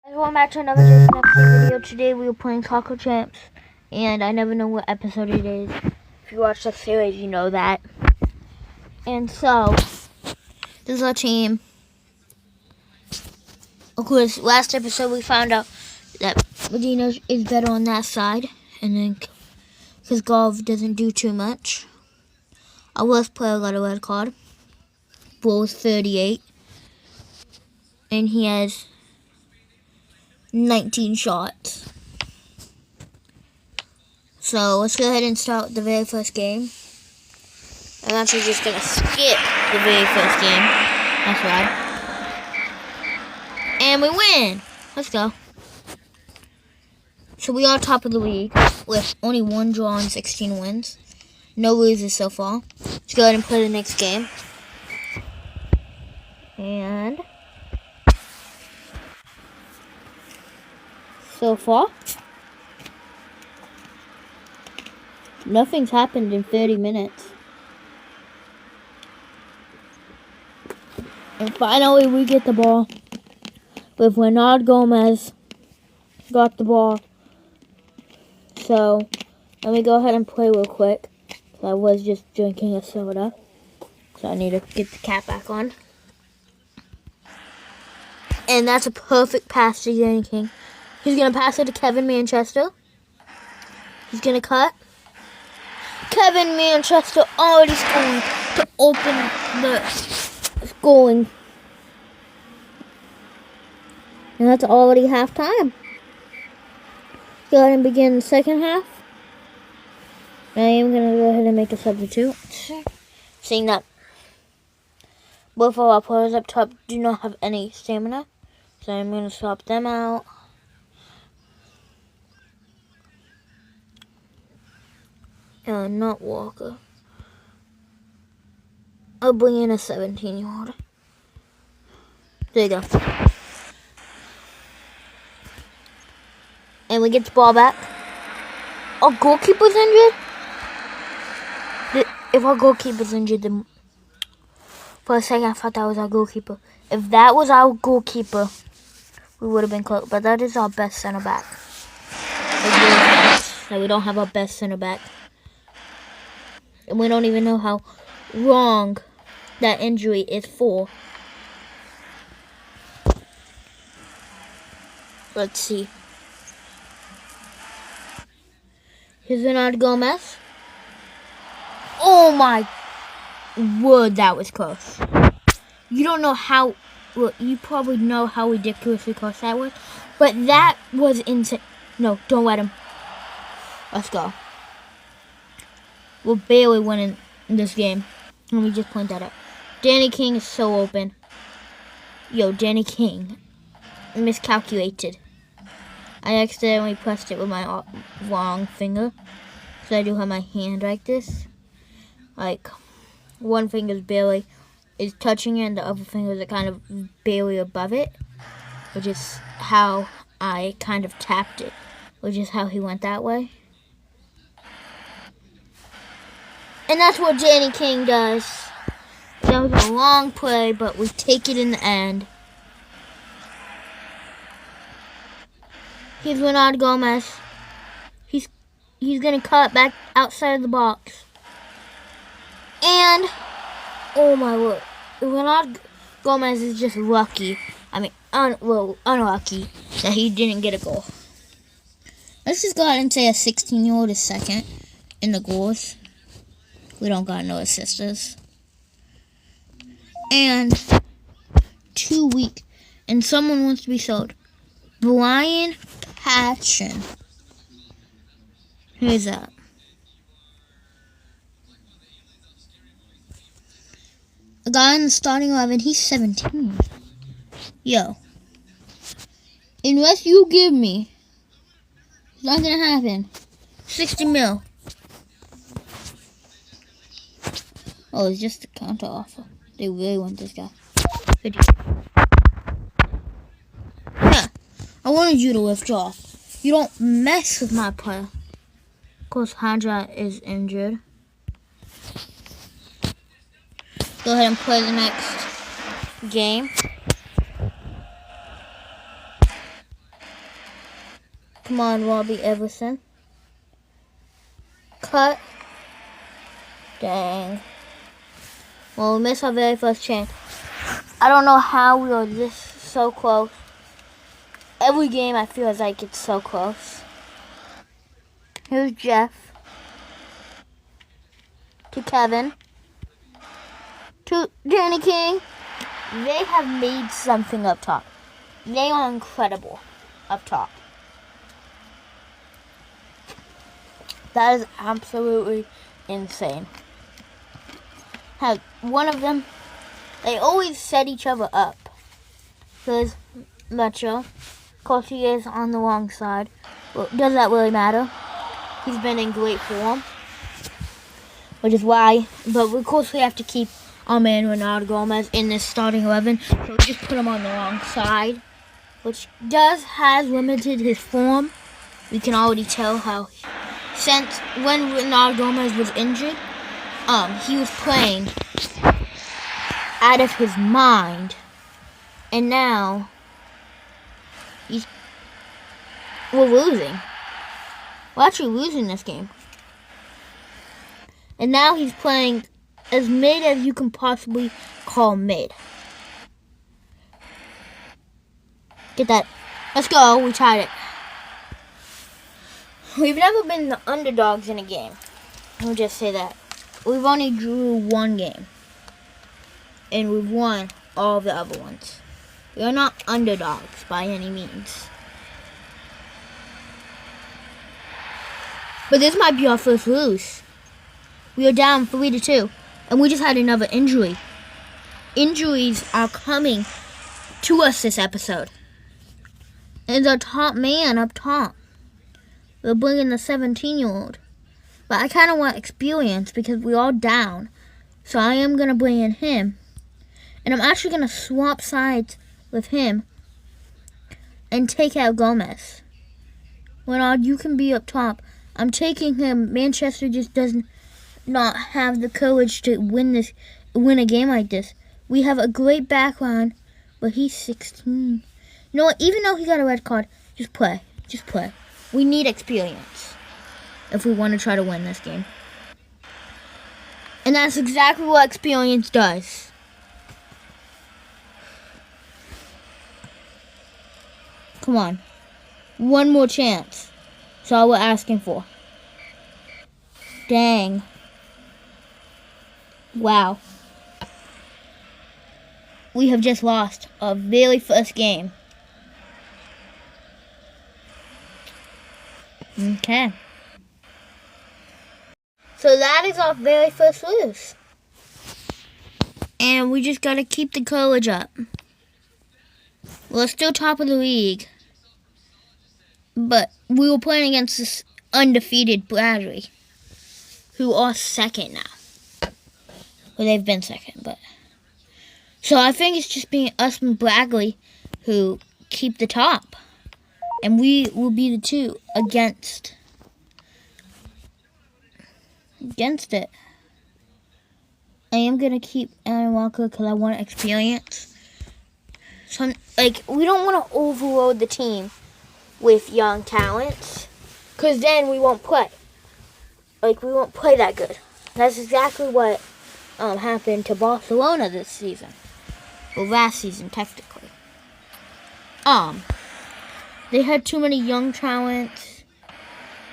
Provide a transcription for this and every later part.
Welcome back to another Jason FC video. Today we are playing Soccer Champs, and I never know what episode it is. If you watch the series, you know that. And so, this is our team. Of course, last episode we found out that Medina is better on that side, and then because Golf doesn't do too much. Our worst player got a red card. Bull's 38, and he has 19 shots. So let's go ahead and start the very first game. I'm actually just gonna skip the very first game. That's right. And we win! Let's go. So we are top of the league with only 1 draw and 16 wins. No losers so far. Let's go ahead and play the next game. And so far, nothing's happened in 30 minutes. And finally we get the ball with Leonard Gomez got the ball. So let me go ahead and play real quick. I was just drinking a soda. So I need to get the cap back on. And that's a perfect pass to Danny King. He's going to pass it to Kevin Manchester. He's going to cut. Kevin Manchester already scoring to open the scoring. And that's already halftime. Go ahead and begin the second half. I am going to go ahead and make a substitute. Seeing that both of our players up top do not have any stamina. So I'm going to swap them out. Not Walker. I'll bring in a 17-year-old. There you go. And we get the ball back. Our goalkeeper's injured? If our goalkeeper's injured, then for a second I thought that was our goalkeeper. If that was our goalkeeper, we would have been close. But that is our best center back. So we don't have our best center back. And we don't even know how long that injury is for. Let's see. Here's Leonard Gomez. Oh my word, that was close. You don't know how, well, you probably know how ridiculously close that was. But that was insane. No, don't let him. Let's go. We're barely winning this game. Let me just point that out. Danny King is so open. Yo, Danny King miscalculated. I accidentally pressed it with my wrong finger. So I do have my hand like this. Like, one finger is touching it and the other finger is kind of barely above it. Which is how I kind of tapped it. Which is how he went that way. And that's what Danny King does. That was a long play, but we take it in the end. Here's Leonard Gomez. He's gonna cut back outside of the box. And oh my word, Leonard Gomez is just lucky. I mean, unlucky that he didn't get a goal. Let's just go ahead and say a 16-year-old is second in the goals. We don't got no assisters. And 2 week. And someone wants to be sold. Brian Patchen. Who's that? A guy in the starting 11. He's 17. Yo. Unless you give me, it's not gonna happen. 60 mil. Oh, it's just a counter offer. They really want this guy. 50. Yeah, I wanted you to withdraw. You don't mess with my player. Of course, Hadra is injured. Go ahead and play the next game. Come on, Robbie Everson. Cut. Dang. Well, we missed our very first chance. I don't know how we were this so close. Every game I feel like it's so close. Here's Jeff. To Kevin. To Danny King. They have made something up top. They are incredible up top. That is absolutely insane. Have one of them, they always set each other up. There's Metro. Of course, he is on the wrong side. Well, does that really matter? He's been in great form. Which is why, but of course we have to keep our man Ronaldo Gomez in this starting 11. So we just put him on the wrong side. Which has limited his form. We can already tell how, since when Ronaldo Gomez was injured, he was playing out of his mind. And now, we're losing. We're actually losing this game. And now he's playing as mid as you can possibly call mid. Get that. Let's go. We tied it. We've never been the underdogs in a game. Let me just say that. We've only drew one game. And we've won all the other ones. We are not underdogs by any means. But this might be our first lose. We are down 3-2. And we just had another injury. Injuries are coming to us this episode. And our top man up top. We're bringing the 17-year-old. But I kind of want experience because we're all down. So I am going to bring in him. And I'm actually going to swap sides with him. And take out Gomez. Renard, you can be up top. I'm taking him. Manchester just doesn't not have the courage to win a game like this. We have a great background. But he's 16. You know what? Even though he got a red card, just play. Just play. We need experience if we want to try to win this game. And that's exactly what experience does. Come on. One more chance. That's all we're asking for. Dang. Wow. We have just lost our very first game. Okay. So that is our very first lose. And we just gotta keep the courage up. We're still top of the league. But we were playing against this undefeated Bradley, who are second now. Well, they've been second, but. So I think it's just being us and Bradley who keep the top. And we will be the two against it. I am going to keep Aaron Walker because I want experience. So, we don't want to overload the team with young talents because then we won't play. We won't play that good. That's exactly what happened to Barcelona this season. Well, last season, technically. They had too many young talents.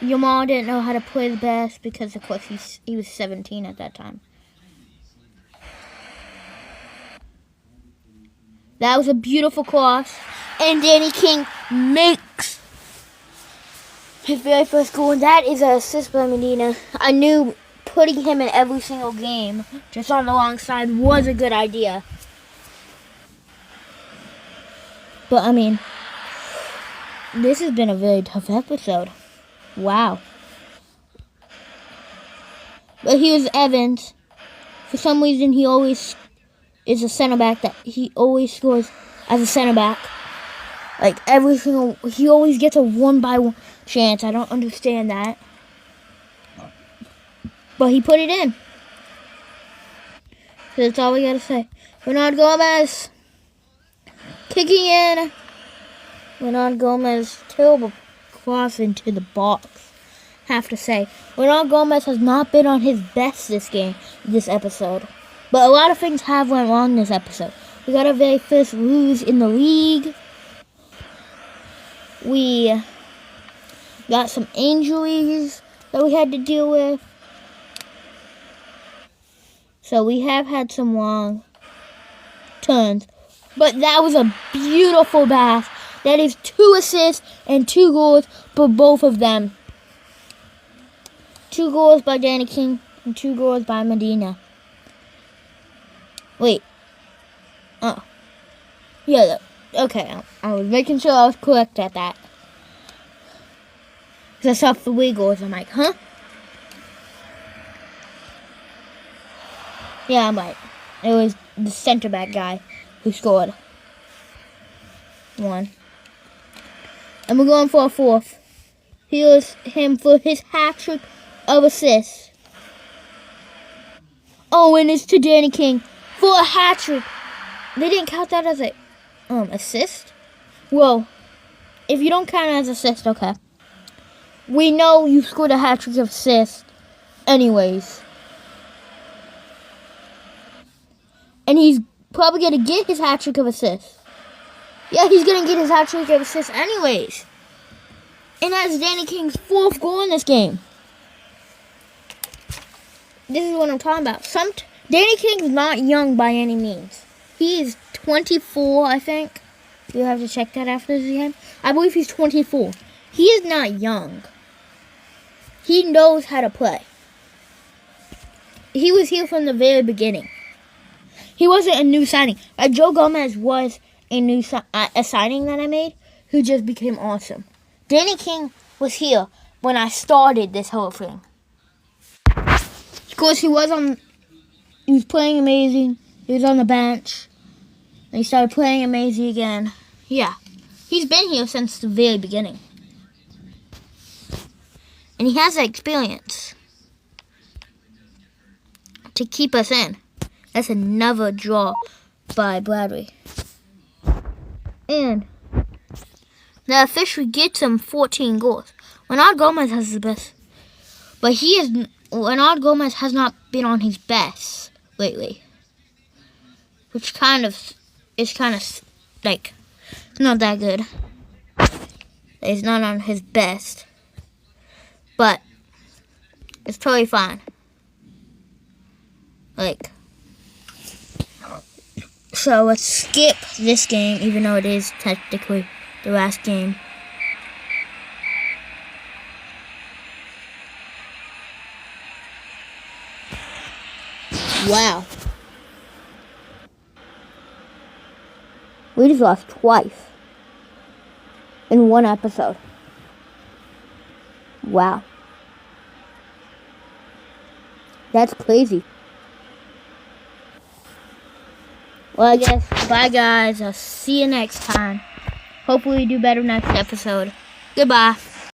Yamal didn't know how to play the best because, of course, he was 17 at that time. That was a beautiful cross. And Danny King makes his very first goal. And that is an assist by Medina. I knew putting him in every single game, just on the wrong side, was a good idea. But, this has been a very tough episode. Wow. But here's Evans. For some reason, he always is a center back that he always scores as a center back. He always gets a 1-by-1 chance. I don't understand that. But he put it in. So that's all we gotta say. Ronaldo Gomez. Kicking in. Ronaldo Gomez, terrible cross into the box. Have to say, Ronald Gomez has not been on his best this episode. But a lot of things have went wrong this episode. We got our very first lose in the league. We got some injuries that we had to deal with. So we have had some long turns. But that was a beautiful pass. That is 2 assists and 2 goals for both of them. 2 goals by Danny King and 2 goals by Medina. Wait. Oh. Yeah, okay. I was making sure I was correct at that. Because I saw 3 goals. I'm like, huh? Yeah, I'm right. It was the center back guy who scored 1. And we're going for a 4th. Here's him for his hat-trick of assists. Oh, and it's to Danny King for a hat-trick. They didn't count that as a assist? Well, if you don't count it as assist, okay. We know you scored a hat-trick of assists anyways. And he's probably going to get his hat-trick of assists. Yeah, he's going to get his hat-trick of assists anyways. And that's Danny King's 4th goal in this game. This is what I'm talking about. Danny King's not young by any means. He is 24, I think. You'll have to check that after the game. I believe he's 24. He is not young. He knows how to play. He was here from the very beginning. He wasn't a new signing. Joe Gomez was a signing that I made who just became awesome. Danny King was here when I started this whole thing. Of course, he was playing amazing. He was on the bench. And he started playing amazing again. Yeah. He's been here since the very beginning. And he has the experience to keep us in. That's another draw by Bradley. And that officially gets him 14 goals. Renard Gomez has the best. But Renard Gomez has not been on his best lately. Which is kind of like, it's not that good. He's not on his best. But it's totally fine. Like, so let's skip this game, even though it is technically the last game. Wow. We just lost twice in one episode. Wow. That's crazy. Well, I guess, bye guys. I'll see you next time. Hopefully we do better next episode. Goodbye.